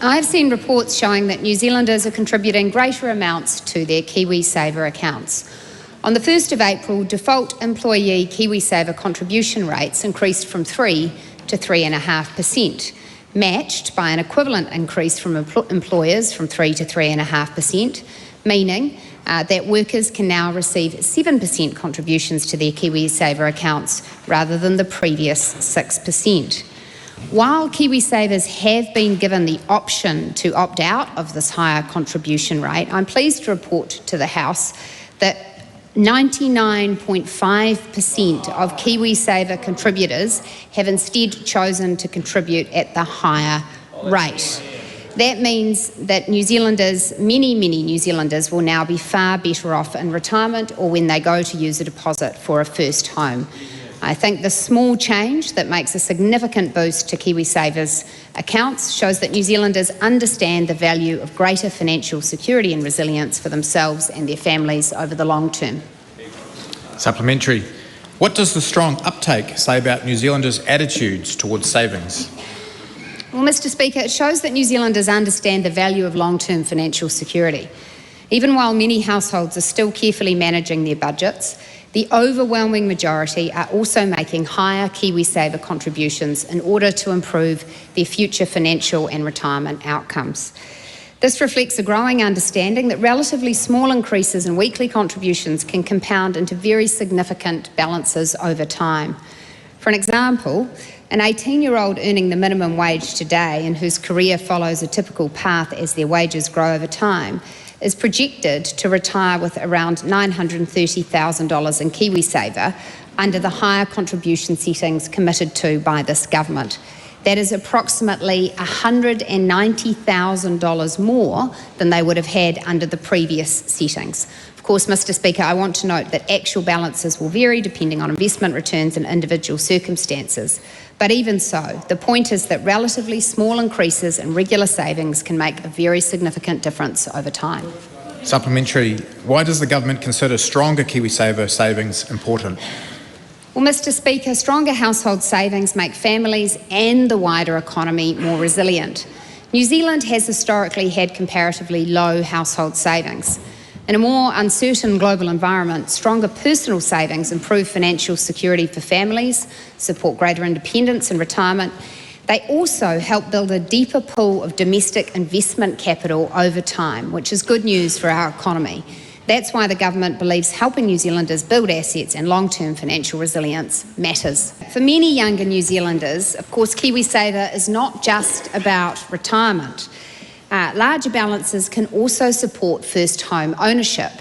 I've seen reports showing that New Zealanders are contributing greater amounts to their KiwiSaver accounts. On the 1st of April, default employee KiwiSaver contribution rates increased from 3 to 3.5%, matched by an equivalent increase from employers from 3 to 3.5%, meaning that workers can now receive 7% contributions to their KiwiSaver accounts rather than the previous 6%. While KiwiSavers have been given the option to opt out of this higher contribution rate, I'm pleased to report to the House that 99.5% of KiwiSaver contributors have instead chosen to contribute at the higher rate. That means that New Zealanders, many New Zealanders, will now be far better off in retirement or when they go to use a deposit for a first home. I think the small change that makes a significant boost to KiwiSavers accounts shows that New Zealanders understand the value of greater financial security and resilience for themselves and their families over the long term. Supplementary. What does the strong uptake say about New Zealanders' attitudes towards savings? Well, Mr. Speaker, it shows that New Zealanders understand the value of long-term financial security. Even while many households are still carefully managing their budgets, the overwhelming majority are also making higher KiwiSaver contributions in order to improve their future financial and retirement outcomes. This reflects a growing understanding that relatively small increases in weekly contributions can compound into very significant balances over time. For an example, an 18-year-old earning the minimum wage today and whose career follows a typical path as their wages grow over time is projected to retire with around $930,000 in KiwiSaver under the higher contribution settings committed to by this government. That is approximately $190,000 more than they would have had under the previous settings. Of course, Mr. Speaker, I want to note that actual balances will vary depending on investment returns and individual circumstances. But even so, the point is that relatively small increases in regular savings can make a very significant difference over time. Supplementary. Why does the government consider stronger KiwiSaver savings important? Well, Mr. Speaker, stronger household savings make families and the wider economy more resilient. New Zealand has historically had comparatively low household savings. In a more uncertain global environment, stronger personal savings improve financial security for families, support greater independence in retirement. They also help build a deeper pool of domestic investment capital over time, which is good news for our economy. That's why the government believes helping New Zealanders build assets and long-term financial resilience matters. For many younger New Zealanders, of course, KiwiSaver is not just about retirement. Larger balances can also support first home ownership,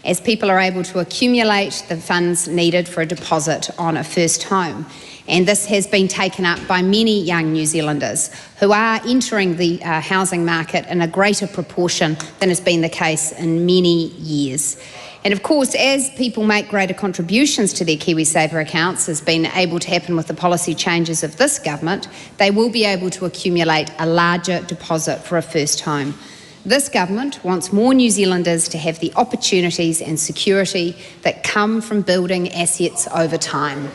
as people are able to accumulate the funds needed for a deposit on a first home. And this has been taken up by many young New Zealanders who are entering the housing market in a greater proportion than has been the case in many years. And of course, as people make greater contributions to their KiwiSaver accounts, has been able to happen with the policy changes of this government, they will be able to accumulate a larger deposit for a first home. This government wants more New Zealanders to have the opportunities and security that come from building assets over time.